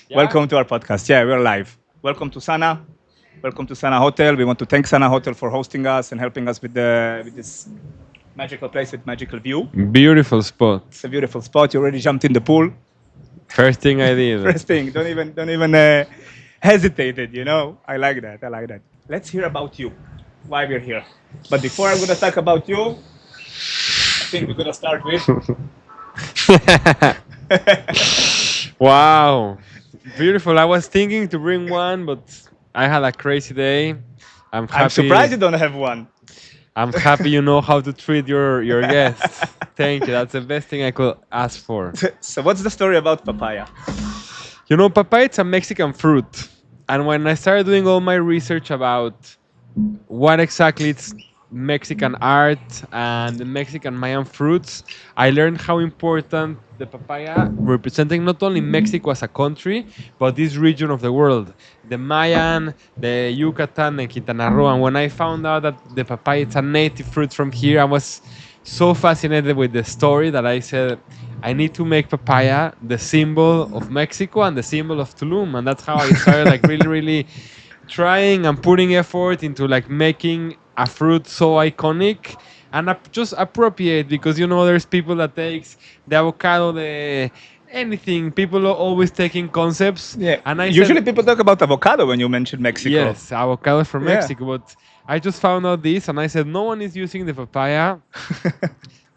Yeah. Welcome to our podcast. Yeah, we're live. Welcome to Sana. Welcome to Sana Hotel. We want to thank Sana Hotel for hosting us and helping us with this magical place with magical view. Beautiful spot. It's a beautiful spot. You already jumped in the pool. First thing I did. First thing, don't even hesitated. You know, I like that. I like that. Let's hear about you. Why we're here. But before I'm gonna talk about you, I think we're gonna start with. Wow. Beautiful. I was thinking to bring one, but I had a crazy day. I'm happy. I'm surprised you don't have one. I'm happy you know how to treat your guests. Thank you. That's the best thing I could ask for. So what's the story about papaya? You know, papaya it's a Mexican fruit. And when I started doing all my research about what exactly it's Mexican art and the Mexican Mayan fruits, I learned how important the papaya representing not only Mexico as a country, but this region of the world. The Mayan, the Yucatan, and Quintana Roo. And when I found out that the papaya is a native fruit from here, I was so fascinated with the story that I said, I need to make papaya the symbol of Mexico and the symbol of Tulum. And that's how I started like really trying and putting effort into like making a fruit so iconic and just appropriate, because you know there's people that takes the avocado, the anything. People are always taking concepts. Yeah. And I Usually said, people talk about avocado when you mention Mexico. yes, avocado from Yeah. Mexico, but I just found out this and I said no one is using the papaya.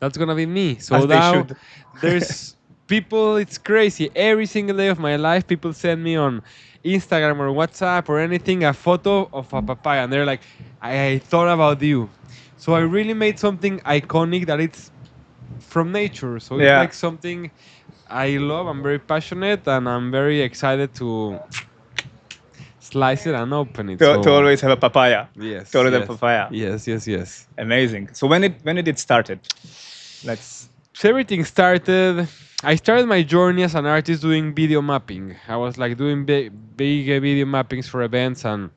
That's gonna be me. So As they now should. there's people, it's crazy. Every single day of my life, people send me on Instagram or WhatsApp or anything a photo of a papaya, and they're like, I thought about you. So I really made something iconic that it's from nature. So it's Yeah. like something I love. I'm very passionate, and I'm very excited to slice it and open it. To always have a papaya. Yes. To always have yes. papaya. Yes. Amazing. So when did it started? Let's. So everything started. I started my journey as an artist doing video mapping. I was like doing big video mappings for events, and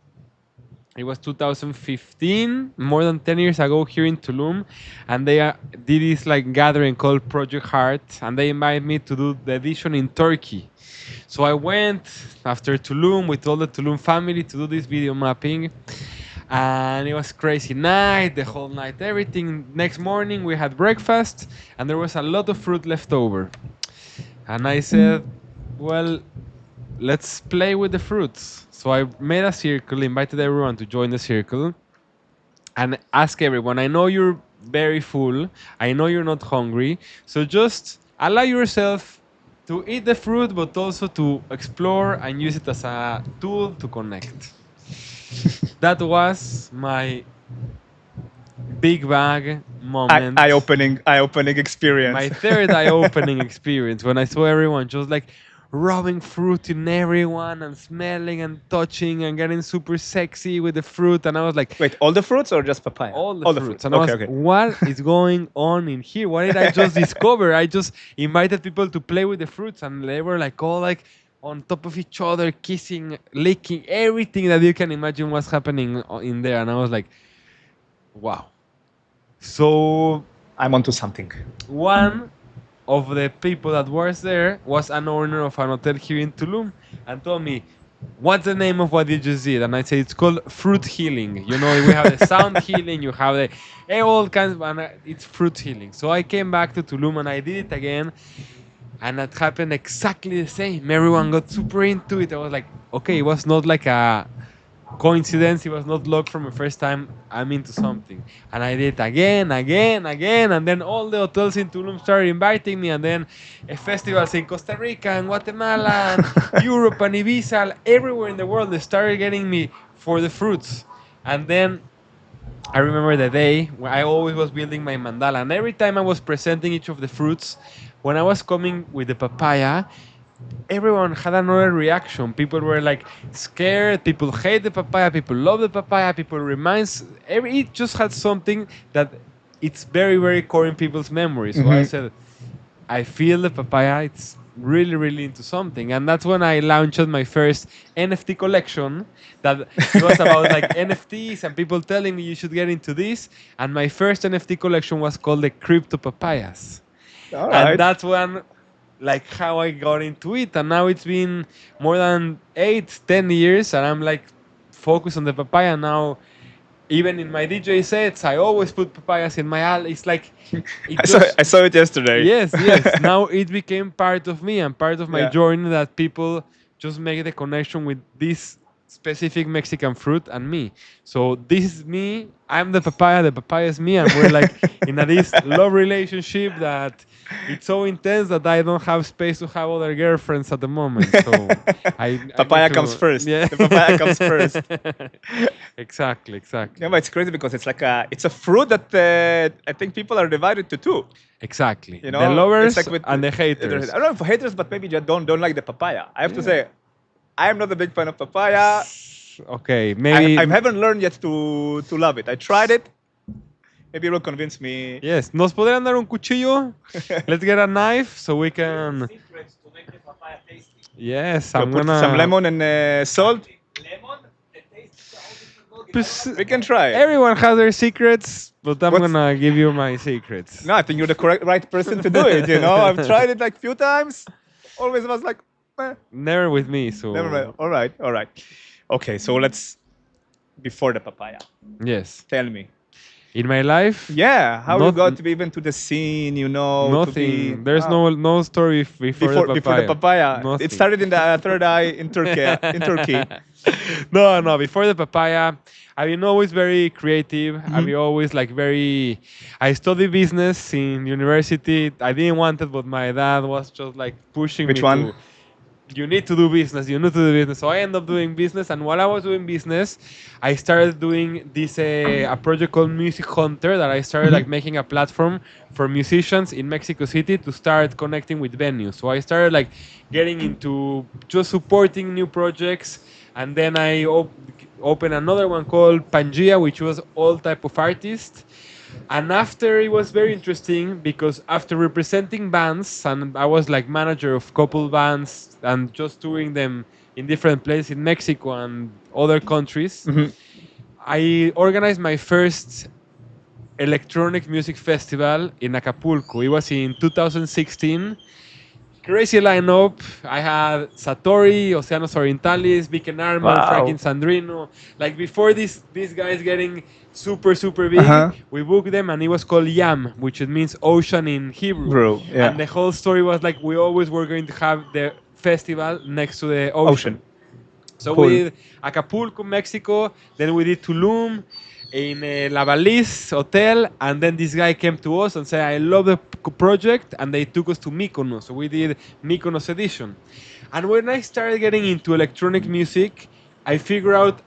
it was 2015, more than 10 years ago, here in Tulum, and they did this like gathering called Project Heart, and they invited me to do the edition in Turkey. So I went after Tulum with all the Tulum family to do this video mapping, and it was crazy night, the whole night, everything. Next morning we had breakfast, and there was a lot of fruit left over. And I said, well, let's play with the fruits. So I made a circle, invited everyone to join the circle, and ask everyone, I know you're very full, I know you're not hungry, so just allow yourself to eat the fruit, but also to explore and use it as a tool to connect. That was my big bag moment. Eye-opening experience. My third eye-opening experience when I saw everyone just like rubbing fruit in everyone and smelling and touching and getting super sexy with the fruit, and I was like, Wait, all the fruits or just papaya? all the fruits. And I Okay, was, okay. what is going on in here? What did I just discover? I just invited people to play with the fruits, and they were like all like on top of each other, kissing, licking, everything that you can imagine was happening in there. And I was like, wow. So I'm onto something. one of the people that was there was an owner of an hotel here in Tulum and told me, what's the name of what you just did? And I said, it's called fruit healing. You know, we have the sound healing, you have the all kinds of, and it's fruit healing. So I came back to Tulum and I did it again, and it happened exactly the same. Everyone got super into it. I was like, okay, it was not like a coincidence. It was not luck from the first time. I'm into something. And I did again. And then all the hotels in Tulum started inviting me. And then festivals in Costa Rica and Guatemala and Europe and Ibiza, everywhere in the world, they started getting me for the fruits. And then I remember the day where I always was building my mandala. And every time I was presenting each of the fruits, when I was coming with the papaya, everyone had another reaction. People were like scared. People hate the papaya. People love the papaya. People reminds. It just had something that it's very core in people's memories. So I said, I feel the papaya. It's really into something, and that's when I launched my first NFT collection. That it was about like NFTs and people telling me you should get into this. And my first NFT collection was called the Crypto Papayas. All right. And that's when like how I got into it, and now it's been more than 8, 10 years, and I'm like focused on the papaya now. Even in my DJ sets, I always put papayas in my al. It's like it I just saw it yesterday. yes, yes. Now it became part of me and part of my Yeah. journey that people just make the connection with this specific Mexican fruit and me. So this is me. I'm the papaya is me, and we're like in a this love relationship that it's so intense that I don't have space to have other girlfriends at the moment. So I Papaya need comes to, first. yeah. The papaya comes first. Exactly. Yeah, but it's crazy because it's a fruit that I think people are divided to two. Exactly. You know, The lovers it's like with and the haters. I don't know for haters, but maybe just don't like the papaya. I have to say, I am not a big fan of papaya. Okay, maybe. I haven't learned yet to love it. I tried it. Maybe it will convince me. Yes. ¿Nos podrían dar un cuchillo? Let's get a knife so we can. Secrets to make the papaya tasty. Yes, We'll I'm put gonna. some lemon and salt. Lemon, the taste is all different. Pues, We can try. everyone has their secrets, but I'm What's- gonna give you my secrets. No, I think you're the right person to do it. You know, I've tried it like few times. Always was like, Never with me, so. never mind. All right. Okay, so let's before the papaya. Yes. Tell me. In my life, Yeah, how you Not- got to be even to the scene, you know? To be, nothing. There's Ah. no story before the papaya. before the papaya. Nothing. It started in the third eye in Turkey. In Turkey. No, before the papaya, I've been always very creative. Mm-hmm. I've been always like very. I studied business in university. I didn't want it, but my dad was just like pushing Which me one? to. You need to do business. You need to do business. So I ended up doing business, and while I was doing business, I started doing this a project called Music Hunter that I started like making a platform for musicians in Mexico City to start connecting with venues. So I started like getting into just supporting new projects, and then I opened another one called Pangea, which was all type of artists. And after it was very interesting because after representing bands and I was like manager of couple bands and just touring them in different places in Mexico and other countries, I organized my first electronic music festival in Acapulco. It was in 2016. Crazy lineup. I had Satori, Oceanos Orientalis, Vic and Arman, Wow. Franklin Sandrino. Like before these guys getting super big, Uh-huh. we booked them and it was called Yam, which it means ocean in Hebrew. Bro, yeah. And the whole story was like we always were going to have the festival next to the ocean. So Cool. we did Acapulco, Mexico, then we did Tulum in La Valise Hotel, and then this guy came to us and said, I love the project, and they took us to Mykonos. So we did Mykonos edition. And when I started getting into electronic music, I figured out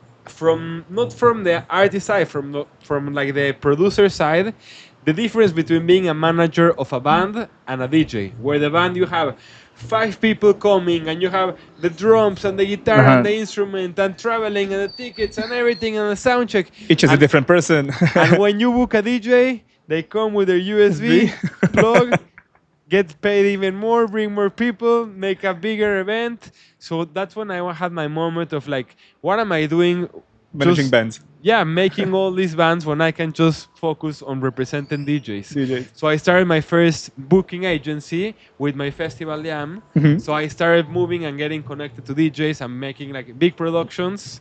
not from the artist side, from like the producer side, the difference between being a manager of a band and a DJ, where the band you have 5 people coming and you have the drums and the guitar and the instrument and traveling and the tickets and everything and the sound check. Each is a different person. And when you book a DJ, they come with their USB plug, get paid even more, bring more people, make a bigger event. So that's when I had my moment of like, what am I doing? Managing Just- bands. Yeah, making all these bands when I can just focus on representing DJs. So I started my first booking agency with my festival Yam. So I started moving and getting connected to DJs and making like big productions.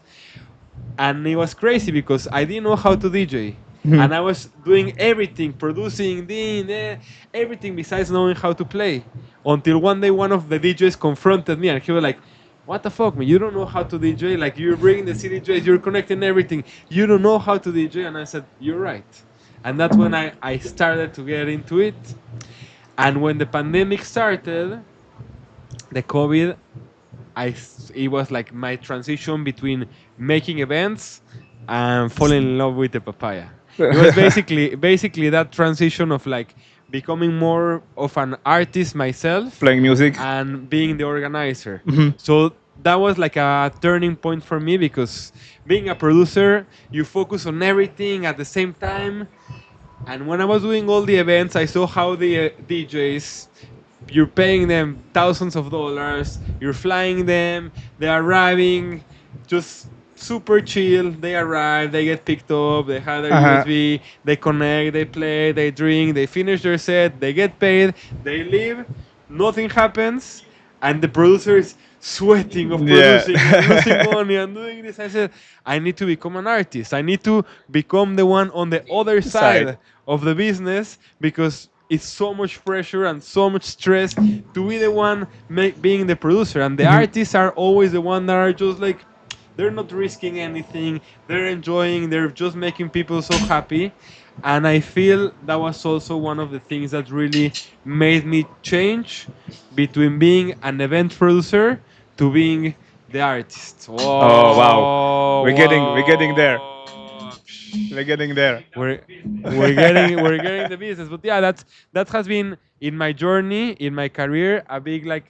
And it was crazy because I didn't know how to DJ. And I was doing everything, producing, everything besides knowing how to play. Until one day one of the DJs confronted me and he was like, what the fuck, man? You don't know how to DJ? Like, you're bringing the CDJs, you're connecting everything. You don't know how to DJ? And I said, you're right. And that's when I started to get into it. And when the pandemic started, the COVID, it was like my transition between making events and falling in love with the papaya. It was basically that transition of like becoming more of an artist myself Playing music. and being the organizer. So that was like a turning point for me because being a producer, you focus on everything at the same time. And when I was doing all the events, I saw how the DJs, you're paying them thousands of dollars, you're flying them, they're arriving just super chill. They arrive, they get picked up, they have their USB, they connect, they play, they drink, they finish their set, they get paid, they leave. nothing happens, and the producer is sweating of Yeah. producing and losing money and doing this. I said, I need to become an artist. I need to become the one on the other side of the business because it's so much pressure and so much stress to be the one being the producer. And the artists are always the one that are just like, they're not risking anything. They're enjoying. They're just making people so happy. And I feel that was also one of the things that really made me change between being an event producer to being the artist. Oh wow, Whoa, we're getting there. whoa. We're getting there. We're getting the business, but yeah, that has been in my journey, in my career, a big like.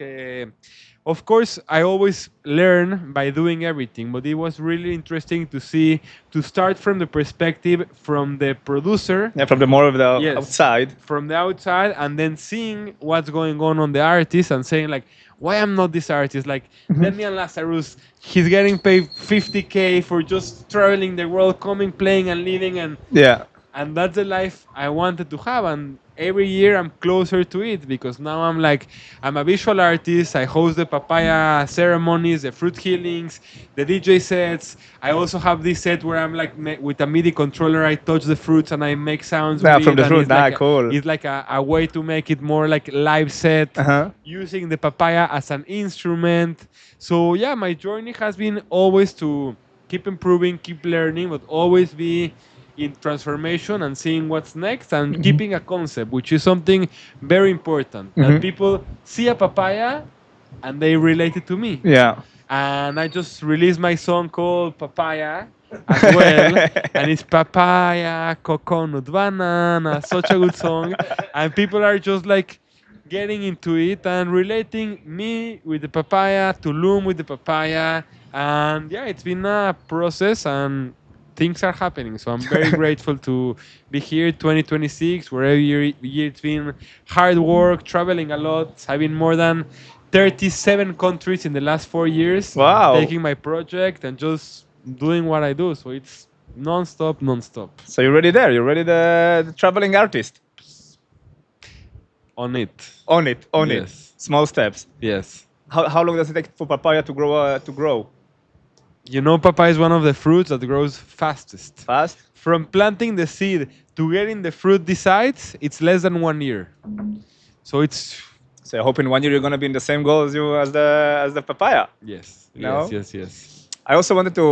Of course, I always learn by doing everything, but it was really interesting to see to start from the perspective from the producer, Yeah, from the more of the yes, outside. from the outside, and then seeing what's going on the artist and saying like, why I'm not this artist? Like Demian Lazarus, he's getting paid 50K for just traveling the world, coming, playing, and leaving, Yeah. and that's the life I wanted to have. And every year I'm closer to it because now I'm a visual artist. I host the papaya ceremonies, the fruit healings, the DJ sets. I also have this set where I'm like with a MIDI controller. I touch the fruits and I make sounds Yeah, with from it, the and fruit. it's like Cool. it's like a way to make it more like live set, using the papaya as an instrument. So yeah, my journey has been always to keep improving, keep learning, but always be in transformation and seeing what's next and keeping a concept, which is something very important. That people see a papaya and they relate it to me. Yeah. And I just released my song called Papaya as well, and it's papaya, coconut, banana, such a good song, and people are just like getting into it and relating me with the papaya, Tulum with the papaya, and yeah, it's been a process and things are happening. So I'm very grateful to be here 2026, where every year it's been hard work, traveling a lot. I've been more than 37 countries in the last 4 years, Wow. taking my project and just doing what I do. So it's non-stop, non-stop. So you're already there. You're already the traveling artist. On it. Own it. Own it. Yes. Small steps. Yes. How long does it take for papaya to grow? To grow You know, papaya is one of the fruits that grows fastest. fast. From planting the seed to getting the fruit decides, it's less than 1 year. So it's So I hope in 1 year you're gonna be in the same goal as the papaya. yes, No? yes. I also wanted to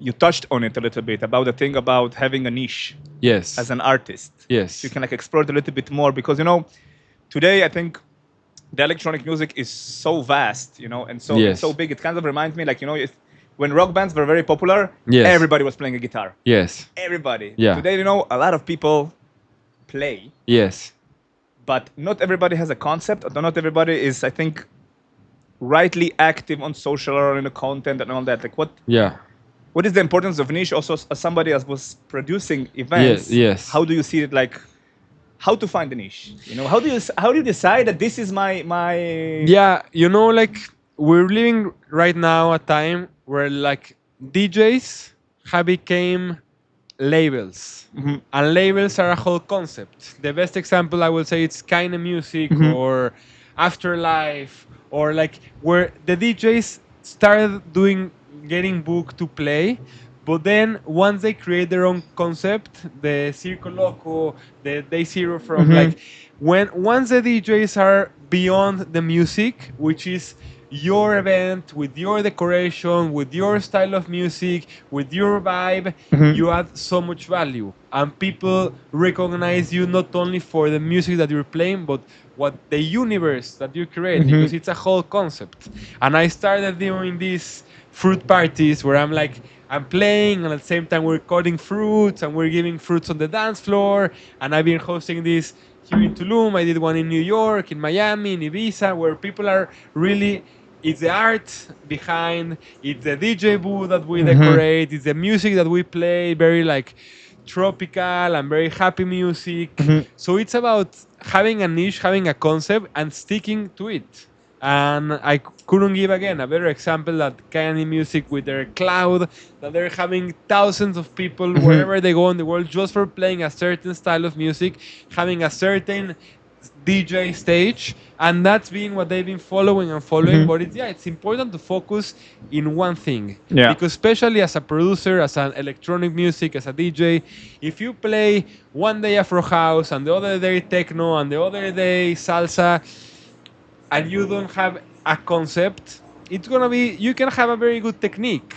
you touched on it a little bit about the thing about having a niche Yes. as an artist. Yes. You can like explore it a little bit more because today I think the electronic music is so vast, and so Yes. it's so big. It kind of reminds me like when rock bands were very popular, Yes. everybody was playing a guitar. Yes. Everybody. Yeah. Today, a lot of people play, Yes. but not everybody has a concept. Or not everybody is, I think, rightly active on social or in the content and all that. Like Yeah. what is the importance of niche? Also, as somebody as was producing events, Yes. how do you see it? Like, how to find the niche? How do you decide that this is my Yeah, like we're living right now a time where like DJs have became labels, and labels are a whole concept. The best example I will say it's kind of music or afterlife, or like where the DJs started getting booked to play, but then once they create their own concept, the Circo Loco, the Day Zero from like once the DJs are beyond the music, which is your event with your decoration, with your style of music, with your vibe, you add so much value, and people recognize you not only for the music that you're playing, but what the universe that you create, because it's a whole concept. And I started doing these fruit parties where I'm playing, and at the same time we're cutting fruits and we're giving fruits on the dance floor. And I've been hosting this here in Tulum. I did one in New York, in Miami, in Ibiza, where people are really, it's the art behind, it's the DJ booth that we decorate, it's the music that we play, very like tropical and very happy music. So it's about having a niche, having a concept, and sticking to it. And I couldn't give again a better example that Kanye Music with their cloud, that they're having thousands of people wherever they go in the world just for playing a certain style of music, having a certain DJ stage, and that's been what they've been following and following. But it's important to focus in one thing, Yeah. because especially as a producer, as an electronic music, as a DJ, if you play one day Afro house and the other day techno and the other day salsa, and you don't have a concept, it's gonna be, you can have a very good technique,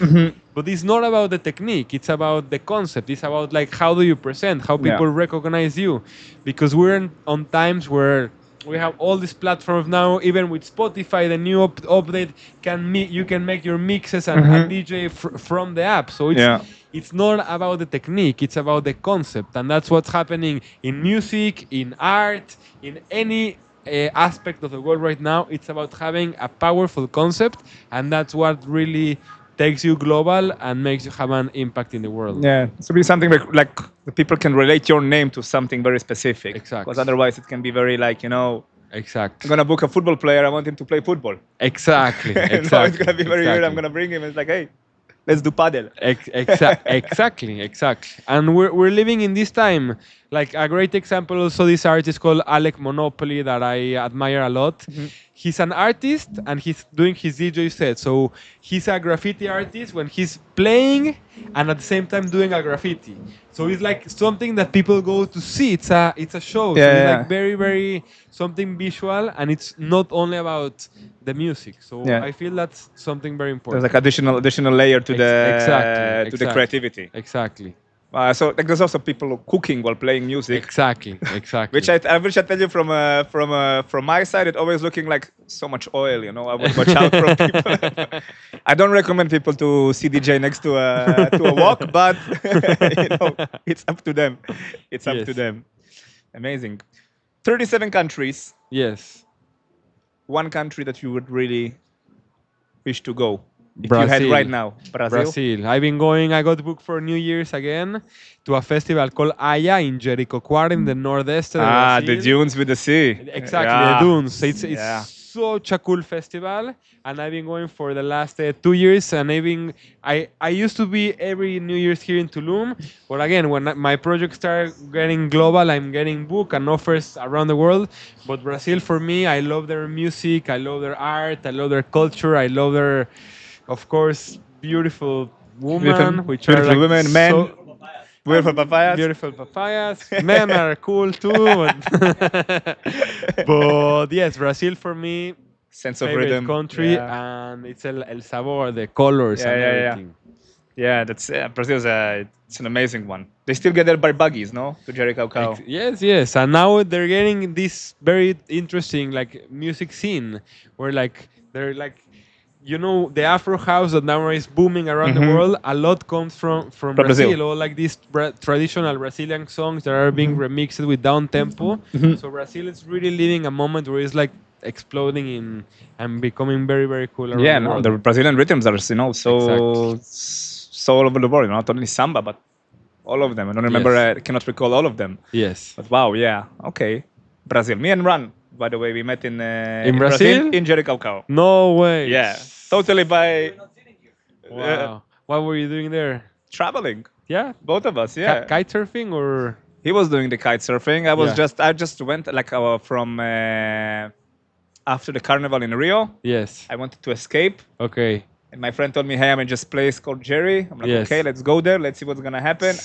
but it's not about the technique, it's about the concept. It's about like how do you present, how people recognize you, because we're on times where we have all these platforms now. Even with Spotify, the new update you can make your mixes and DJ from the app. So it's not about the technique, it's about the concept, and that's what's happening in music, in art, in any aspect of the world right now. It's about having a powerful concept, and that's what really takes you global and makes you have an impact in the world. Yeah, it should be something like the people can relate your name to something very specific. Exactly. Because otherwise it can be very like, I'm Exactly. gonna book a football player, I want him to play football. Exactly. It's gonna be very weird. I'm gonna bring him. It's like, hey, let's do paddle. Exactly. And we're living in this time. Like a great example, also this artist called Alec Monopoly that I admire a lot. He's an artist and he's doing his DJ set. So he's a graffiti artist when he's playing and at the same time doing a graffiti. So it's like something that people go to see. It's a show. So it's like very, very something visual, and it's not only about the music. So I feel that's something very important. There's like additional layer to Exactly. the creativity. Exactly. So like there's also people cooking while playing music. Exactly. Which I wish I tell you from my side, it always looking like so much oil. I would watch out from people. I don't recommend people to see DJ next to a wok, but it's up to them. It's up to them. Amazing. 37 countries. Yes. One country that you would really wish to go. If Brazil. you had right now, Brazil. I got booked for New Year's again to a festival called Aya in Jericoacoara in the northeast of Brazil. The dunes with the sea. Exactly, the dunes. It's such a cool festival, and I've been going for the last 2 years. And I used to be every New Year's here in Tulum, but again, when my project started getting global, I'm getting booked and offers around the world. But Brazil, for me, I love their music, I love their art, I love their culture, I love their, of course, beautiful women, which are like women, men. Beautiful papayas. Beautiful papayas. Men are cool too. But yes, Brazil for me, sense of favorite rhythm. country, and it's el sabor, the colors and everything. Yeah, that's Brazil's it's an amazing one. They still get there by buggies, no? To Jericoacoara. Yes. And now they're getting this very interesting like music scene where like they're like, the Afro house that now is booming around the world, a lot comes from Brazil. All like these traditional Brazilian songs that are being remixed with down tempo. So Brazil is really living a moment where it's like exploding and becoming very, very cool around the world. The Brazilian rhythms are so all over the world. Not only samba, but all of them. I don't remember. I cannot recall all of them. Yes. But wow, yeah, okay. Brazil. Me and Ran, by the way, we met in Brazil? In Jericoacoara. No way. Yeah, totally by Wow. What were you doing there? traveling. Yeah. Both of us. Yeah. Kite surfing or? He was doing the kite surfing. I just went like from after the carnival in Rio. Yes. I wanted to escape. Okay. And my friend told me, hey, I'm in this place called Jerry. I'm like, Yes. okay, let's go there. Let's see what's going to happen.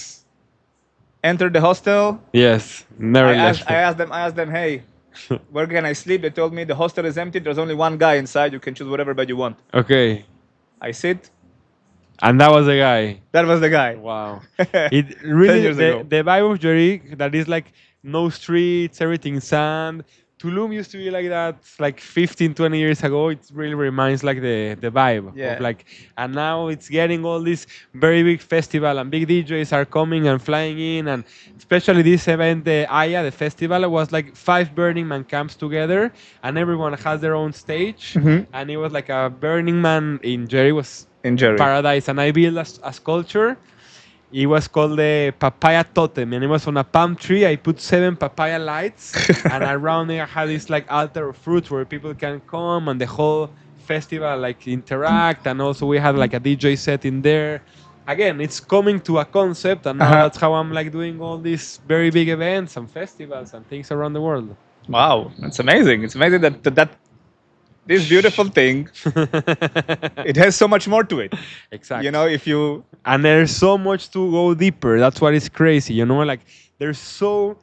Entered the hostel. Yes. Never left. I asked them, hey, where can I sleep? They told me the hostel is empty. There's only one guy inside. You can choose whatever bed you want. Okay. I sit. And that was the guy. That was the guy. Wow. It really, 10 years ago. the vibe of Jerry, that is like no streets, everything sand. Tulum used to be like that like 15, 20 years ago. It really reminds like the vibe of like, and now it's getting all this very big festival and big DJs are coming and flying in, and especially this event, the Aya, the festival, was like 5 Burning Man camps together, and everyone has their own stage, and it was like a Burning Man in Jerry was In Jerry. paradise, and I built a sculpture. It was called the papaya totem, and it was on a palm tree. I put 7 papaya lights, and around it I had this like altar of fruits where people can come and the whole festival like interact. And also we had like a DJ set in there. Again, it's coming to a concept, and now that's how I'm like doing all these very big events and festivals and things around the world. Wow, it's amazing. It's amazing that this beautiful thing, it has so much more to it. Exactly. You know, if you And there's so much to go deeper. That's what is crazy. Like there's so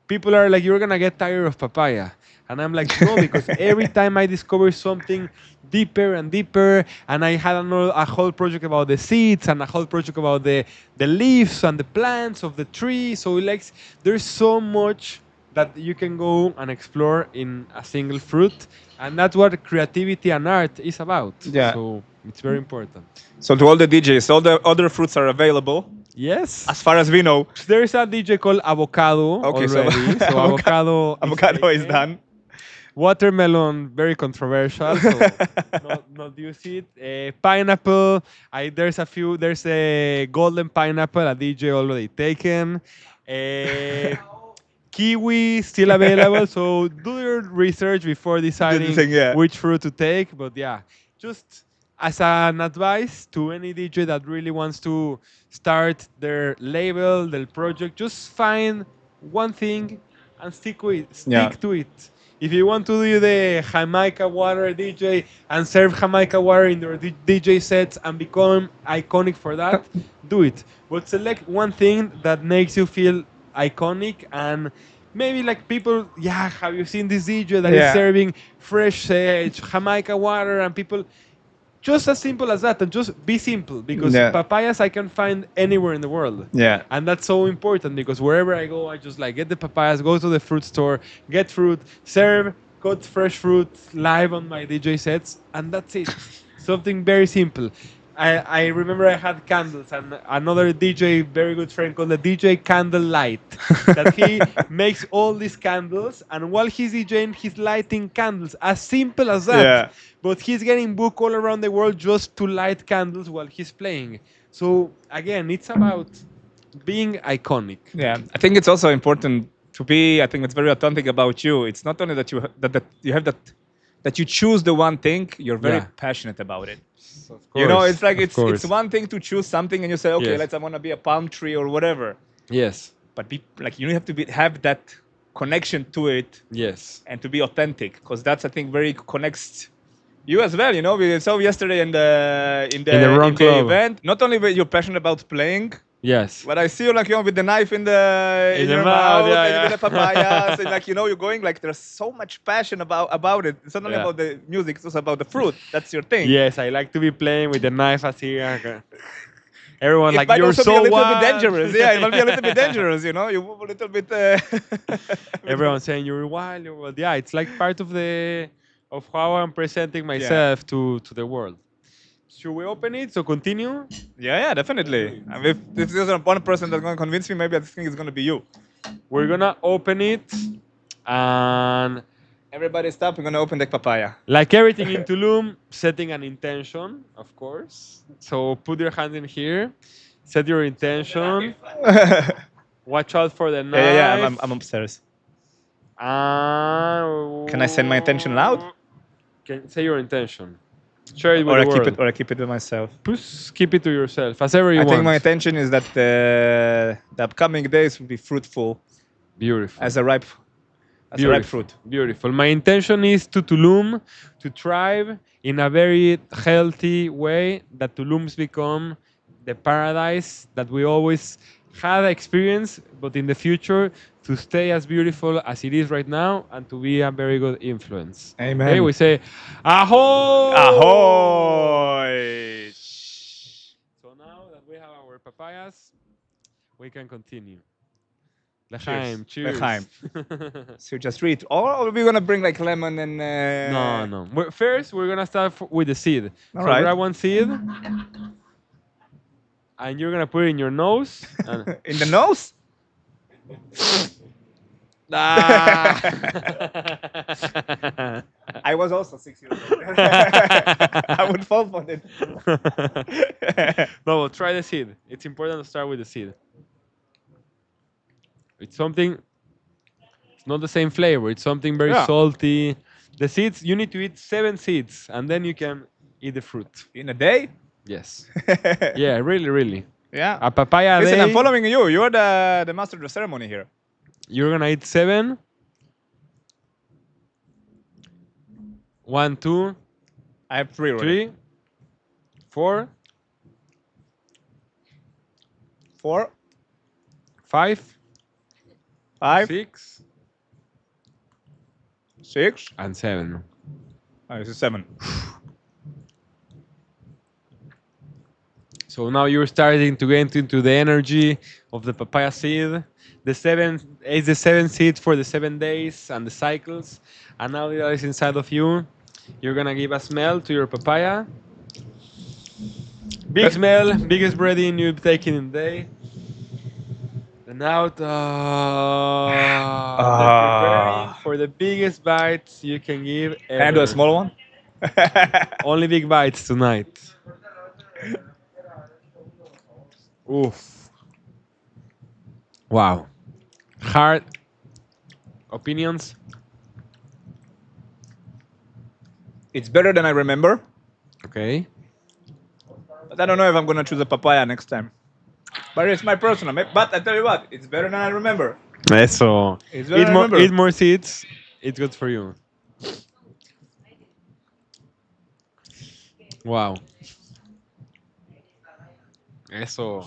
people are like, you're gonna get tired of papaya. And I'm like, no, because every time I discover something deeper and deeper, and I had a whole project about the seeds and a whole project about the leaves and the plants of the tree. So like there's so much that you can go and explore in a single fruit. And that's what creativity and art is about. Yeah. So it's very important. so to all the DJs, all the other fruits are available Yes. as far as we know. There's a DJ called Avocado Okay, so- already. So Avocado, Avocado is taken. done. Watermelon, very controversial. So not use it. Pineapple, there's a golden pineapple, a DJ already taken. Kiwi still available. So do your research before deciding thing, yeah. which fruit to take. But yeah, just as an advice to any DJ that really wants to start their label, their project, just find one thing and stick Yeah. to it. If you want to do the Jamaica water DJ and serve Jamaica water in your DJ sets and become iconic for that, do it. But select one thing that makes you feel iconic and maybe like people, yeah, have you seen this DJ that is Yeah. serving fresh Jamaica water and people, just as simple as that, and just be simple because Yeah. papayas I can find anywhere in the world. Yeah. And that's so important because wherever I go, I just like get the papayas, go to the fruit store, get fruit, serve, cut fresh fruit live on my DJ sets, and that's it. Something very simple. I remember I had candles and another DJ, very good friend called the DJ Candlelight, that he makes all these candles and while he's DJing, he's lighting candles. As simple as that. Yeah. But he's getting booked all around the world just to light candles while he's playing. So again, it's about being iconic. Yeah, I think it's also important to be. I think it's very authentic about you. It's not only that that you have that you choose the one thing. You're very Yeah. passionate about it. Of You know, course, it's like of it's course. one thing to choose something and you say, okay, Yes. I want to be a palm tree or whatever. Yes, But be like you have to have that connection to it yes. and to be authentic because that's I think very connects you as well. You know, we saw yesterday in the wrong club. event. Not only were you passionate about playing. Yes. But I see you like with the knife in In the your mouth, mouth, yeah, and yeah. with the papayas, and like you're going like there's so much passion about it. It's not only Yeah. about the music; it's also about the fruit. That's your thing. Yes, I like to be playing with the knife as here. Everyone It like might you're also so be a little wild. bit dangerous. Yeah, it might be a little bit dangerous. You know, you move a little bit. Everyone saying you're wild, you're wild. Yeah, it's like part of how I'm presenting myself to the world. Should we open it? So continue. Yeah, definitely. I mean, if there's one person that's going to convince me, maybe I think it's going to be you. We're gonna open it, and Everybody stop. We're going to open the papaya. like everything in Tulum, setting an intention, of course. So put your hand in here, set your intention. Watch out for the knife. Yeah. I'm upstairs. Can I send my intention loud? Say your intention. Share it with Or the world. I keep it to myself. Just keep it to yourself, as ever you I want. think my intention is that the upcoming days will be fruitful Beautiful. as a ripe fruit. Beautiful. My intention is to Tulum to thrive in a very healthy way, that Tulum's become the paradise that we always had experience, but in the future to stay as beautiful as it is right now and to be a very good influence. Amen. Okay, we say, Ahoy! Ahoy! So now that we have our papayas, we can continue. L'chaim, cheers. L'chaim. So just read. Or are we gonna bring like lemon and? No. First, we're gonna start with the seed. All So right. grab one seed, and you're gonna put it in your nose. And In the nose? Ah! I was also 6 years old. I would fall for it. No, try the seed. It's important to start with the seed. It's something. It's not the same flavor. It's something very Yeah. salty. The seeds, you need to eat 7 seeds, and then you can eat the fruit. In a day? Yes. Yeah, really. Yeah. A papaya a Listen, day. I'm following you. You're the master of the ceremony here. You're gonna eat 7. 1, 2, I have three already. 3, 4, 4, 5, 5, 6, 6. and 7. Oh, this is 7. So now you're starting to get into the energy of the papaya seed. The 7 is the 7 seed for the 7 days and the cycles. And now that is inside of you, you're gonna give a smell to your papaya. Big smell, biggest breathing you've taken in the day. And out, then preparing for the biggest bites you can give ever. Can I do a small one? Only big bites tonight. Oof. Wow. Hard opinions. It's better than I remember, Okay. but I don't know if I'm gonna choose a papaya next time. But it's my personal. But I tell you what, it's better than I remember. Eso. It's better than I remember. Eat more seeds. It's good for you. Wow. Eso.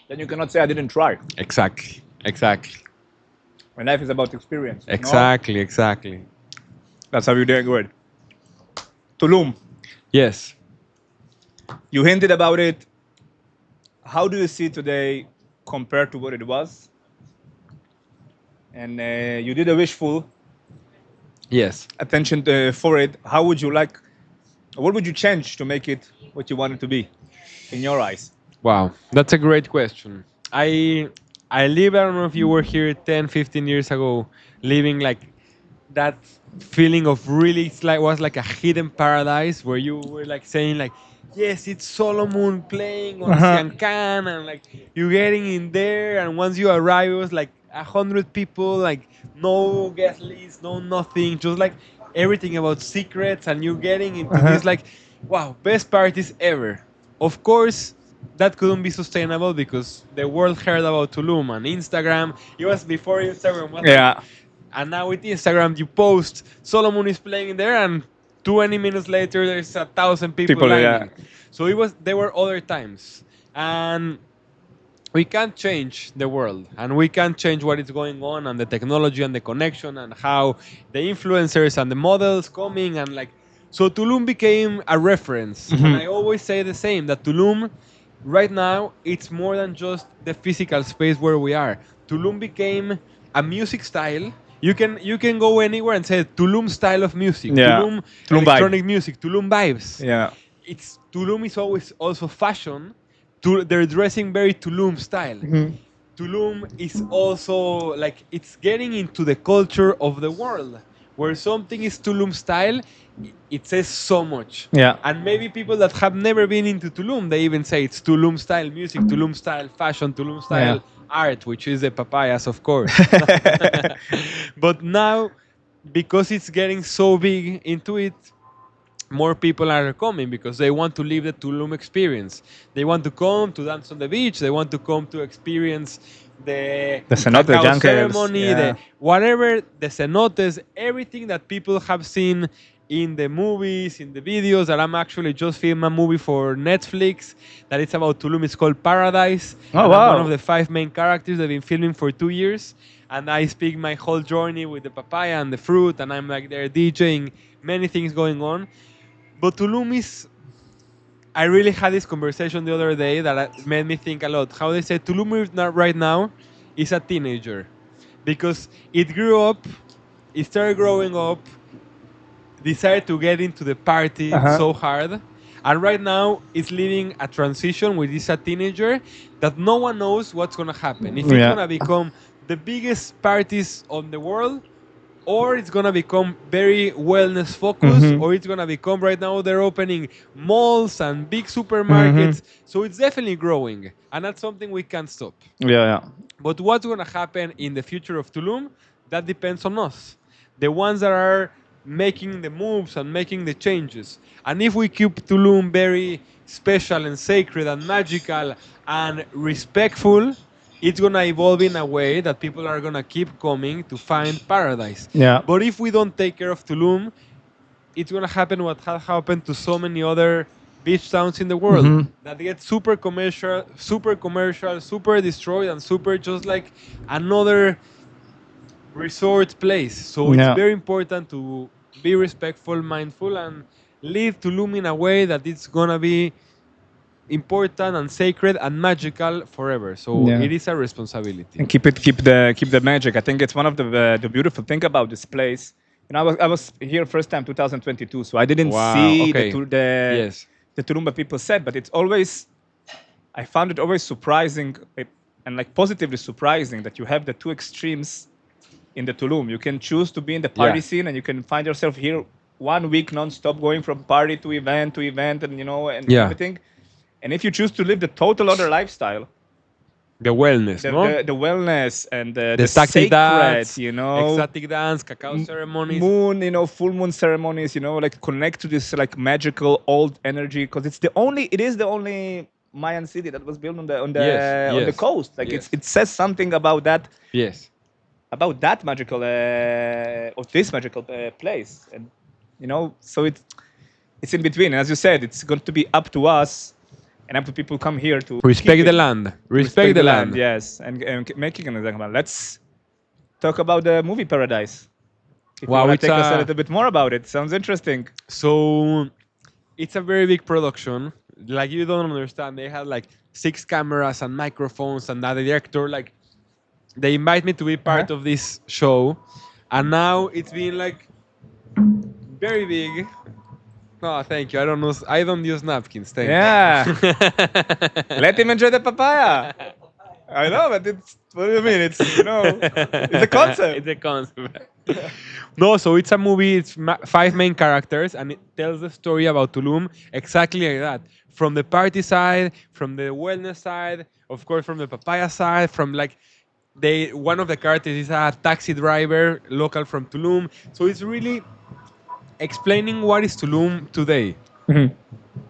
Then you cannot say I didn't try. Exactly. Exactly. My life is about experience. you know? Exactly. Exactly. That's how you do it. Tulum. Yes. You hinted about it. How do you see it today compared to what it was? And you did a wishful Yes. attention for it. How would you like? What would you change to make it what you want it to be, in your eyes? Wow, that's a great question. I live, I don't know if you were here 10, 15 years ago, living like that feeling of really, it's like was like a hidden paradise where you were like saying like, yes, it's Solomon playing on Siancan and like you getting in there and once you arrive it was like 100 people, like no guest list, no nothing, just like everything about secrets and you getting into this like, wow, best parties ever. Of course, that couldn't be sustainable because the world heard about Tulum and Instagram. It was before Instagram was like, Yeah. and now with Instagram, you post Solomon is playing there, and 20 minutes later, there's 1,000 people People, yeah. lining. So it was. There were other times, and we can't change the world, and we can't change what is going on, and the technology, and the connection, and how the influencers and the models coming, and like. So Tulum became a reference, and I always say the same that Tulum, right now, it's more than just the physical space where we are. Tulum became a music style. You can go anywhere and say Tulum style of music, Yeah. Tulum Tulum vibe. electronic music, Tulum vibes. Yeah. It's Tulum is always also fashion. They're dressing very Tulum style. Tulum is also like it's getting into the culture of the world. Where something is Tulum style, it says so much. Yeah. And maybe people that have never been into Tulum, they even say it's Tulum style music, Tulum style fashion, Tulum style Yeah. art, which is the papayas, of course. But now, because it's getting so big into it, more people are coming because they want to live the Tulum experience. They want to come to dance on the beach. They want to come to experience the cenote, cacao junkets, ceremony, yeah. the whatever, the cenotes, everything that people have seen in the movies, in the videos. That I'm actually just filming a movie for Netflix that it's about Tulum. It's called Paradise. Oh, And I'm one wow. of the 5 main characters. They've been filming for 2 years. And I speak my whole journey with the papaya and the fruit. And I'm like there DJing, many things going on. But Tulum is. I really had this conversation the other day that made me think a lot. How they say Tulum right now is a teenager because it grew up, it started growing up, decided to get into the party so hard, and right now it's living a transition with this a teenager that no one knows what's gonna happen. If it's Yeah. gonna become the biggest parties on the world, or it's gonna become very wellness focused, or it's gonna become right now they're opening malls and big supermarkets. So it's definitely growing, and that's something we can't stop. Yeah. But what's gonna happen in the future of Tulum, that depends on us, the ones that are making the moves and making the changes. And if we keep Tulum very special and sacred and magical and respectful, it's gonna evolve in a way that people are gonna keep coming to find paradise. Yeah. But if we don't take care of Tulum, it's gonna happen what has happened to so many other beach towns in the world Mhm. that get super commercial, super destroyed, and super just like another resort place. So it's Yeah. very important to be respectful, mindful, and live Tulum in a way that it's gonna be important and sacred and magical forever. So Yeah. it is a responsibility. And keep the magic. I think it's one of the beautiful thing about this place. And I was here first time 2022, so I didn't Wow. see Okay. the Yes. the Tulumba people said, but it's always I found it always surprising and like positively surprising that you have the two extremes in the Tulum. You can choose to be in the party Yeah. scene, and you can find yourself here 1 week non-stop, going from party to event, and and Yeah. everything. And if you choose to live the total other lifestyle, The wellness, the no? the wellness and the Exotic sacred, dance, you know, exotic dance, cacao ceremonies. moon, full moon ceremonies, like connect to this like magical old energy, because it is the only Mayan city that was built on Yes, on the yes, coast. Like yes. it says something about Yes. that magical of this magical place, and so it's in between. And as you said, it's going to be up to us and up to people who come here to Respect keep the it. land. Respect the land. Yes, and making an example. Let's talk about the movie Paradise. If you Wow, want to it's take us a a little bit more about it, sounds interesting. so it's a very big production. Like you don't understand. They had like 6 cameras and microphones, and that the director like they invite me to be part Uh-huh. of this show, and now it's been like very big. No, thank you. I don't use napkins. Thank Yeah. you. Let him enjoy the papaya. I know, but what do you mean? It's a concept. It's a concept. No, so it's a movie. It's 5 main characters, and it tells the story about Tulum exactly like that. From the party side, from the wellness side, of course, from the papaya side, from like one of the characters is a taxi driver, local from Tulum. So it's really explaining what is Tulum today. Mhm.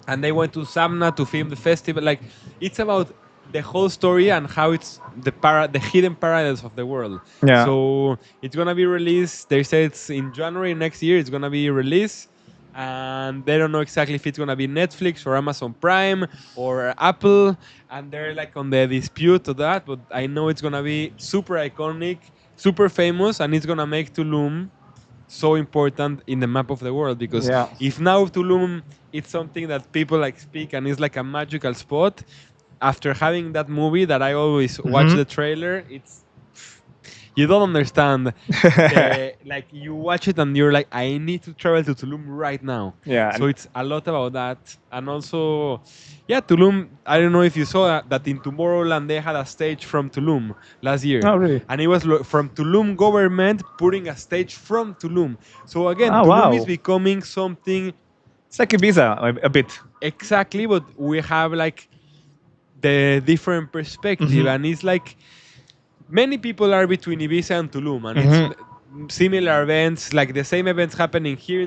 And they went to Samna to film the festival. Like it's about the whole story and how it's the hidden paradise of the world. Yeah. So it's gonna be released. They say it's in January next year. It's gonna be released, and they don't know exactly if it's gonna be Netflix or Amazon Prime or Apple. And they're like on the dispute of that. But I know it's gonna be super iconic, super famous, and it's gonna make Tulum so important in the map of the world, because Yeah. if now Tulum it's something that people like speak and it's like a magical spot, after having that movie that I always watch Mhm. the trailer, it's you don't understand. Like you watch it and you're like, I need to travel to Tulum right now. Yeah, So and- it's a lot about that, and also, yeah, Tulum. I don't know if you saw that in Tomorrowland they had a stage from Tulum last year. Oh, really? And it was from Tulum government putting a stage from Tulum. So again, Oh, Tulum wow. is becoming something It's like Ibiza a bit. exactly, but we have like the different perspective, Mhm. and it's like many people are between Ibiza and Tulum, and Mhm. it's similar events, like the same events happening here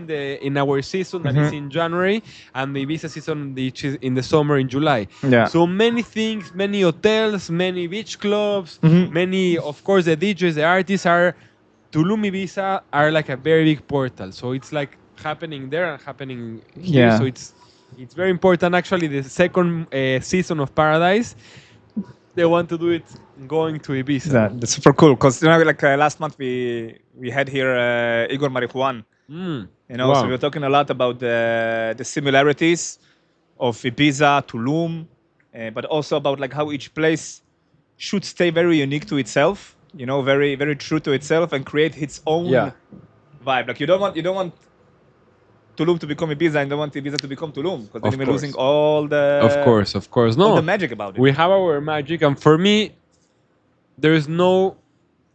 in our season that is Mhm. in January, and the Ibiza season which is in the summer in July. Yeah. So many things, many hotels, many beach clubs, Mhm. many, of course, the DJs, the artists are Tulum Ibiza are like a very big portal. So it's like happening there and happening here. Yeah. So it's very important. Actually, the second season of Paradise, they want to do it going to Ibiza. That's super cool, because like last month we had here Igor Marijuan. Mm. So Wow. we were talking a lot about the similarities of Ibiza, Tulum, but also about like how each place should stay very unique to itself. Very very true to itself, and create its own Yeah. vibe. Like you don't want Tulum to become Ibiza, and don't want Ibiza to become Tulum, because then Of you're course. losing all the Of course. all No, the magic about it. we have our magic, and for me, there's no.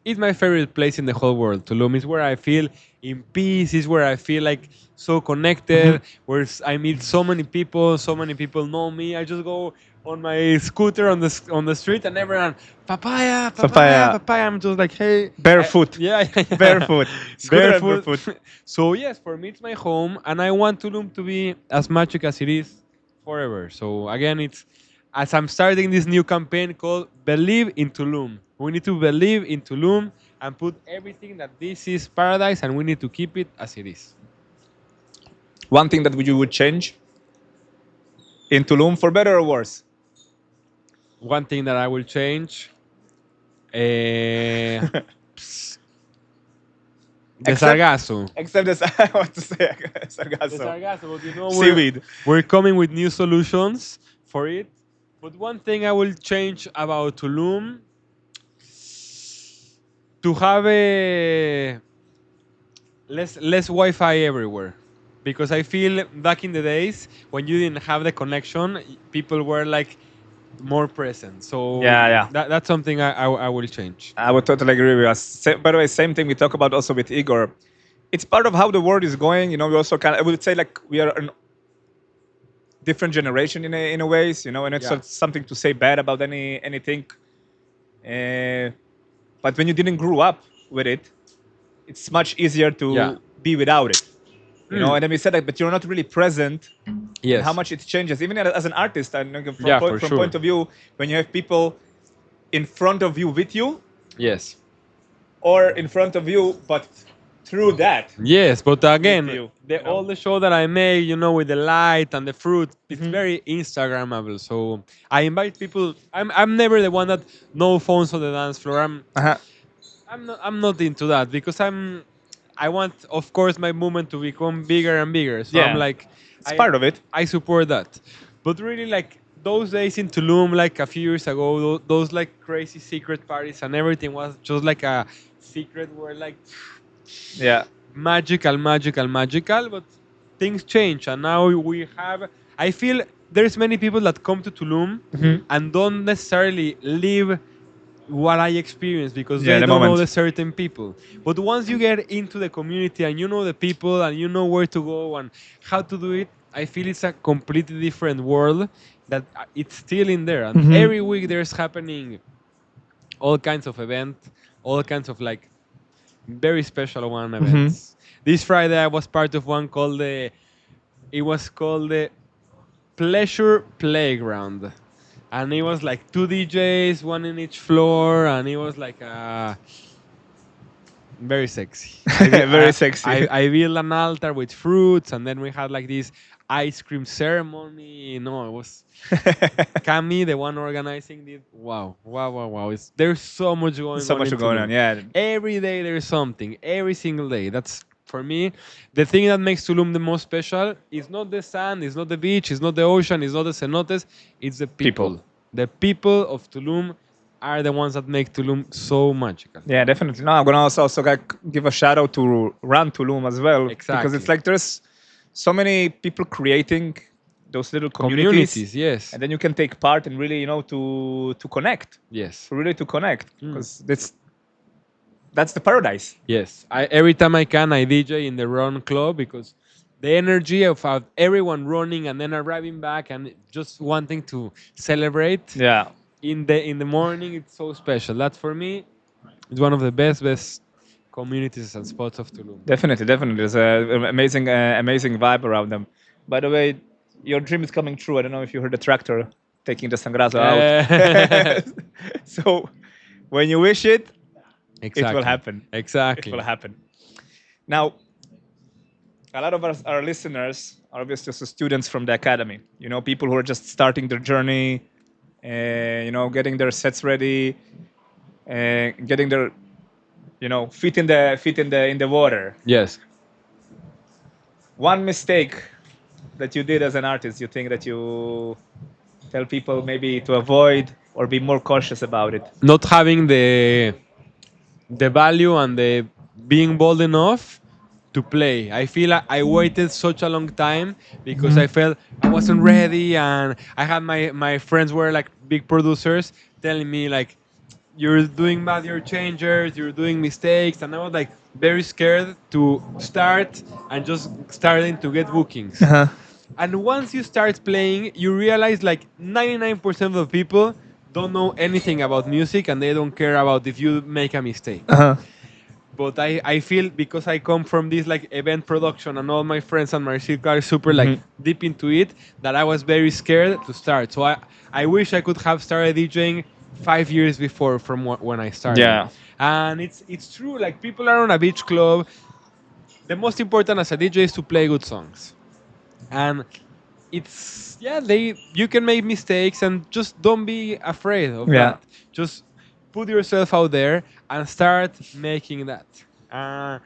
It's my favorite place in the whole world. Tulum is where I feel in peace. Is where I feel like so connected. Where I meet so many people. So many people know me. I just go on my scooter on the street, and everyone papaya, papaya, Papaya. papaya. I'm just like, hey, Barefoot. yeah. Barefoot. Scooter and barefoot. So yes, for me it's my home, and I want Tulum to be as magic as it is forever. So again, it's as I'm starting this new campaign called Believe in Tulum. We need to believe in Tulum and put everything that this is paradise, and we need to keep it as it is. One thing that you would change in Tulum for better or worse? One thing that I will change. The Except- sargasso. Except this, I want to say The sargasso. sargasso, but you know, Seaweed. we're coming with new solutions for it. But one thing I will change about Tulum, to have a less Wi-Fi everywhere, because I feel back in the days when you didn't have the connection, people were like more present. So Yeah. that's something I will change. I would totally agree with us. By the way, same thing we talk about also with Igor. It's part of how the world is going. You know, we also I would say like we are an different generation in a ways. You know, and it's Yeah. not something to say bad about anything. But when you didn't grow up with it, it's much easier to Yeah. be without it. You know, Mm. and then we said that, but you're not really present. Yes. And how much it changes, even as an artist. And from, Yeah, point, for from sure. point of view, when you have people in front of you with you, Yes. or in front of you, but through that. Yes, but again, you, all the show that I make, you know, with the light and the fruit, it's Mm-hmm. very Instagrammable. So I invite people. I'm never the one that no phones on the dance floor. Uh-huh. I'm not into that, because I want, of course, my movement to become bigger and bigger. So I'm Yeah. like, It's part of it. I support that. But really, like those days in Tulum, like a few years ago, those like crazy secret parties and everything was just like a secret where like Yeah. magical, but things change, and now we have. I feel there's many people that come to Tulum Mhm. and don't necessarily live what I experience, because Yeah, they the don't know moment. the certain people. But once you get into the community and you know the people and you know where to go and how to do it, I feel it's a completely different world that it's still in there. And Mhm. every week there's happening all kinds of events, all kinds of like very special one events. This Friday I was part of one called it was called the Pleasure Playground. And it was like two DJs, one in each floor, and it was like very sexy. Very sexy. I built an altar with fruits, and then we had like this ice cream ceremony. No, it was Cami, the one organizing it. Wow. There's so much going So on. much in going Tulum. on, yeah. Every day there's something. Every single day. That's for me the thing that makes Tulum the most special. Is not the sand, it's not the beach, it's not the ocean, it's not the cenotes. It's the people. People. The people of Tulum are the ones that make Tulum so magical. Yeah, definitely. No, I'm gonna also give a shout out to Run Tulum as well, because Exactly. it's like there's so many people creating those little communities, Yes. and then you can take part and really, you know, to connect, Yes. really to connect, because that's the paradise. Yes. Every time I can, I DJ in the Run Club, because the energy of everyone running and then arriving back and just wanting to celebrate Yeah, in the morning, it's so special. That for me is one of the best communities and spots of Tulum. definitely. There's an amazing vibe around them. By the way, your dream is coming true. I don't know if you heard the tractor taking the sangrazo out. So when you wish it, Exactly. it will happen. Exactly. It will happen. Now, a lot of our listeners are obviously also students from the academy. You know, people who are just starting their journey, you know, getting their sets ready, getting their, you know, feet in the water. Yes. One mistake that you did as an artist, you think that you tell people maybe to avoid or be more cautious about it? Not having the value and the being bold enough to play. I feel I waited such a long time because I felt I wasn't ready, and I had my friends were like big producers telling me like, you're doing bad, you're changers, you're doing mistakes, and I was like very scared to start and just starting to get bookings. And once you start playing, you realize like 99% of the people don't know anything about music, and they don't care about if you make a mistake. But I feel because I come from this like event production and all my friends and my circle are super like deep into it that I was very scared to start. So I wish I could have started DJing 5 years before from when I started. Yeah. And it's true. Like people are on a beach club. The most important as a DJ is to play good songs. And it's yeah they you can make mistakes and just don't be afraid of Yeah. that. Just put yourself out there and start making that. uh,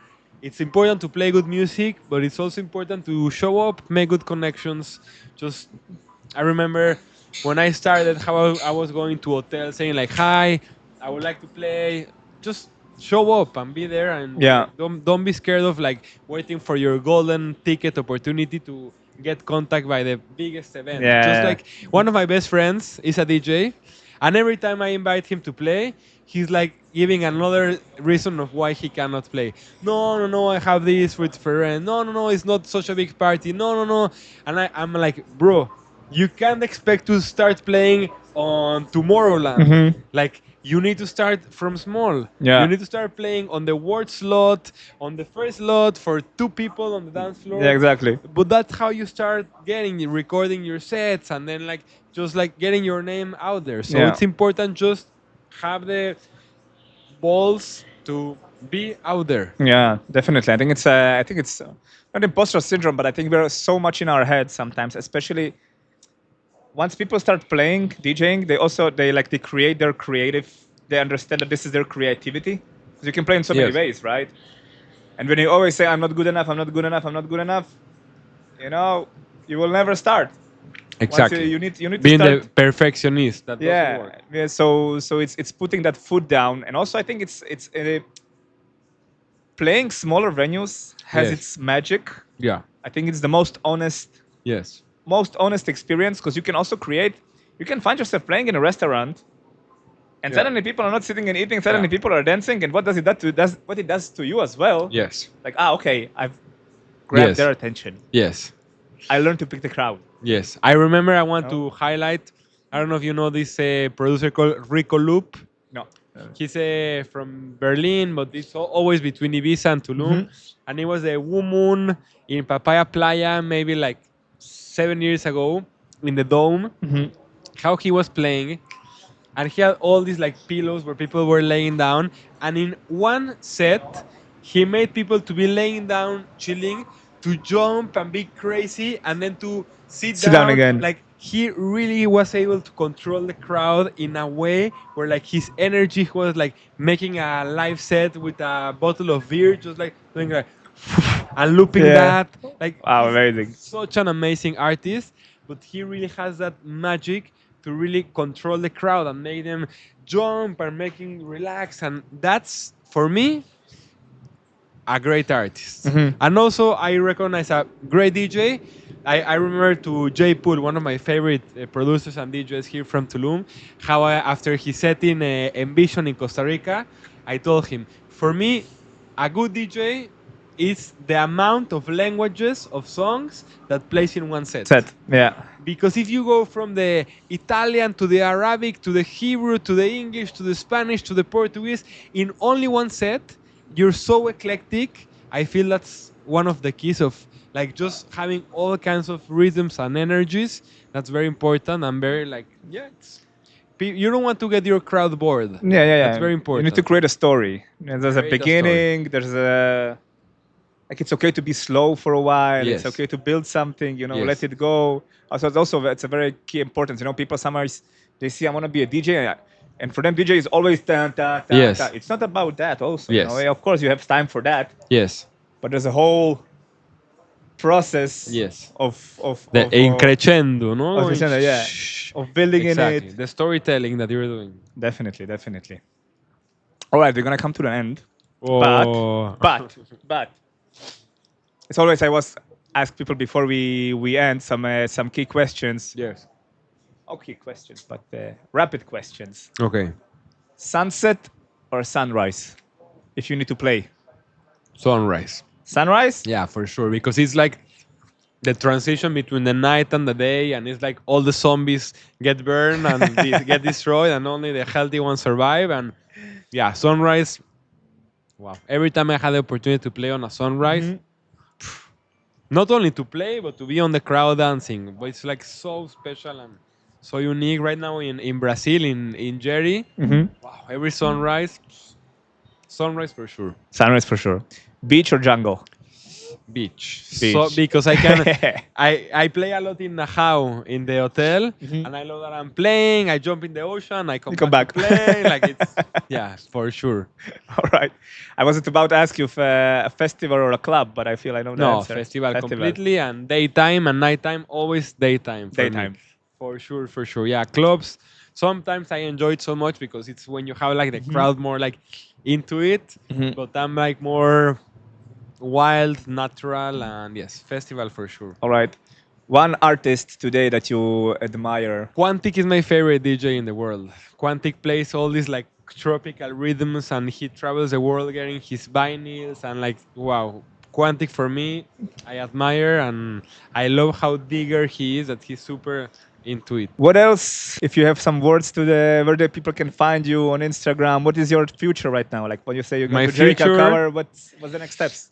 it's important to play good music, but it's also important to show up, make good connections. Just I remember when I started how I was going to hotels saying like, hi, I would like to play. Just show up and be there, and Yeah. like don't be scared of like waiting for your golden ticket opportunity to get contact by the biggest event. Just Yeah. like one of my best friends is a DJ, and every time I invite him to play, he's like giving another reason of why he cannot play. No, no, no, I have this with friend. No, no, no, it's not such a big party. No, no, no. And I'm like, bro, you can't expect to start playing on Tomorrowland. Like, you need to start from small. Yeah. You need to start playing on the word slot, on the first slot for 2 people on the dance floor. Yeah, exactly. But that's how you start recording your sets, and then like just like getting your name out there. So Yeah. it's important just have the balls to be out there. Yeah, definitely. I think it's not imposter syndrome, but I think we're so much in our heads sometimes, especially once people start playing DJing. They create their creative. They understand that this is their creativity, because you can play in so many Yes. ways, right? And when you always say, "I'm not good enough, I'm not good enough, I'm not good enough," you will never start. Exactly. You need to Being start. the perfectionist that doesn't Yeah, work. yeah. So it's putting that foot down, and also I think it's playing smaller venues has Yes. its magic. Yeah. I think it's the most Yes. honest experience, because you can also you can find yourself playing in a restaurant, and Yeah. suddenly people are not sitting and eating. Suddenly Yeah. people are dancing, and what does it what it does to you as well? Yes. Like, okay, I've grabbed Yes. their attention. Yes. I learned to pick the crowd. Yes. I remember I want No? to highlight. I don't know if you know this producer called Rico Loop. No. He's from Berlin, but it's always between Ibiza and Tulum. And it was a woman in Papaya Playa, maybe like 7 years ago, in the dome. How he was playing, and he had all these like pillows where people were laying down. And in one set, he made people to be laying down, chilling, to jump and be crazy, and then to sit Sit down again. Like he really was able to control the crowd in a way where like his energy was like making a live set with a bottle of beer, just like doing like and looping Yeah. that. Like Wow, he's amazing. such an amazing artist, but he really has that magic to really control the crowd and make them jump and making relax. And that's for me a great artist. And also I recognize a great DJ. I remember to Jay Pool, one of my favorite producers and DJs here from Tulum, how after he set in Envision in Costa Rica, I told him, for me, a good DJ is the amount of languages of songs that plays in one set. Yeah. Because if you go from the Italian to the Arabic to the Hebrew to the English to the Spanish to the Portuguese in only one set, you're so eclectic. I feel that's one of the keys of like just having all kinds of rhythms and energies. That's very important and very like you don't want to get your crowd bored. Yeah. That's very You important. need to create a story. There's a Create a beginning. There's a it's okay to be slow for a while. Yes. It's okay to build something. Yes. Let it go. Also, it's a very key importance. People sometimes they see I want to be a DJ, and for them DJ is always ta ta ta. Yes. Ta. It's not about that. Also, Yes. Of course you have time for that, Yes. but there's a whole process. Yes. Of The crescendo, no? of crescendo, yeah. Of building Exactly. in it. The storytelling that you're doing. Definitely. All right, we're gonna come to the end. Oh. But it's always I was ask people before we end some key questions. Yes. Okay, questions, but rapid questions. Okay. Sunset or sunrise? If you need to play Sunrise. sunrise. Yeah, for sure. Because it's like the transition between the night and the day, and it's like all the zombies get burned and get destroyed, and only the healthy ones survive. And yeah, sunrise wow. Every time I had the opportunity to play on a sunrise, not only to play, but to be on the crowd dancing. But it's like so special and so unique right now in Brazil, in Jerry. Wow, every sunrise for sure. Sunrise for sure. Beach or jungle? Beach. So Beach. because I can, I play a lot in Najao in the hotel, and I know that I'm playing. I jump in the ocean. I come, You come back, back. to play. Like it's yeah, for sure. All right. I wasn't about to ask you if a festival or a club, but I feel I know the No, answer. festival completely, and daytime and nighttime, always daytime for Daytime. me. For sure, for sure. Yeah, clubs. Sometimes I enjoy it so much because it's when you have like the crowd more like into it, but I'm like more wild, natural, and yes, festival for sure. All right. One artist today that you admire. Quantic is my favorite DJ in the world. Quantic plays all these like tropical rhythms and he travels the world getting his vinyls and like wow. Quantic for me, I admire and I love how digger he is, that he's super into it. What else? If you have some words to the where the people can find you on Instagram, what is your future right now? Like when you say you're going My to Jericho future- cover, what's the next steps?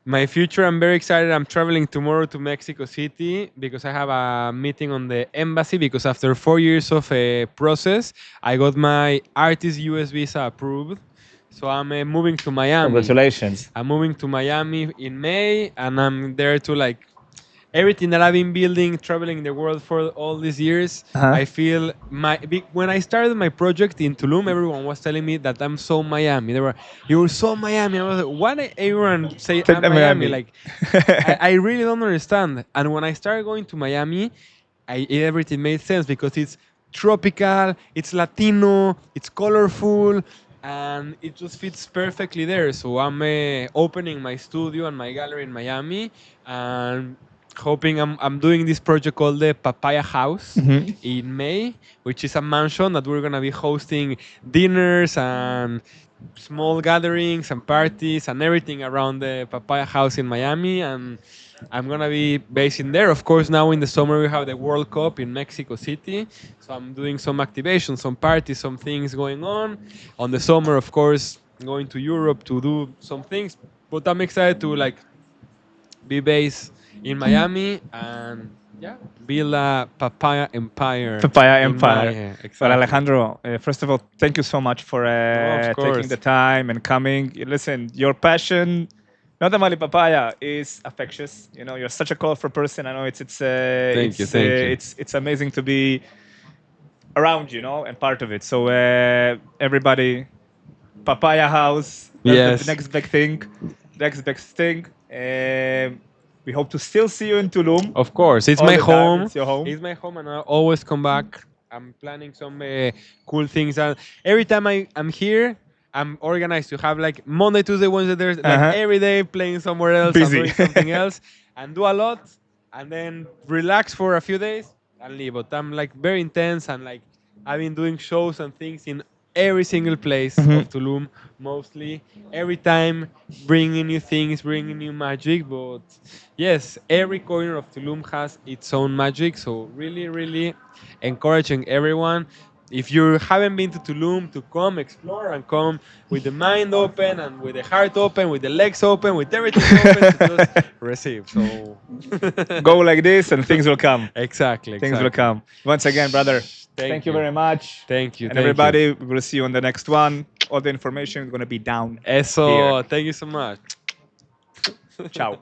My future, I'm very excited. I'm traveling tomorrow to Mexico City because I have a meeting on the embassy because after 4 years of a process, I got my artist US visa approved. So I'm moving to Miami. Congratulations. I'm moving to Miami in May, and I'm there to like everything that I've been building, traveling the world for all these years. I feel when I started my project in Tulum, everyone was telling me that I'm so Miami. They were, you were so Miami. I was like, why did everyone say I'm Miami? Like, I really don't understand. And when I started going to Miami, everything made sense because it's tropical, it's Latino, it's colorful, and it just fits perfectly there. So I'm opening my studio and my gallery in Miami, and hoping I'm doing this project called the Papaya House in May, which is a mansion that we're gonna be hosting dinners and small gatherings and parties and everything around the Papaya House in Miami, and I'm gonna be based in there. Of course, now in the summer we have the World Cup in Mexico City, so I'm doing some activations, some parties, some things going on. On the summer, of course, going to Europe to do some things. But I'm excited to like be based in Miami and yeah, build a papaya empire. Papaya in Empire. my- Well, exactly. Alejandro, first of all, thank you so much for of taking course. the time and coming. Listen, your passion, not only papaya, is infectious. You know, you're such a colorful person. I know Thank you. it's amazing to be around, you know, and part of it. So everybody, Papaya House, that's Yes. the next big thing. Next big thing. We hope to still see you in Tulum. Of course, it's All my the time, home. it's your home. It's my home, and I always come back. I'm planning some cool things, and every time I'm here, I'm organized to have like Monday, Tuesday, Wednesday, Thursday, like every day playing somewhere else, and Busy. doing something else, and do a lot, and then relax for a few days and leave. But I'm like very intense, and like I've been doing shows and things in every single place of Tulum, mostly. Every time bringing new things, bringing new magic. But yes, every corner of Tulum has its own magic. So really, really encouraging everyone. If you haven't been to Tulum, to come explore and come with the mind open and with the heart open, with the legs open, with everything open to just receive. So Go like this and things will come. exactly. Things will come. Once again, brother, Thank thank you you. very much. Thank you. And thank you. everybody, we will see you on the next one. All the information is going to be down Eso. here. Thank you so much. Ciao.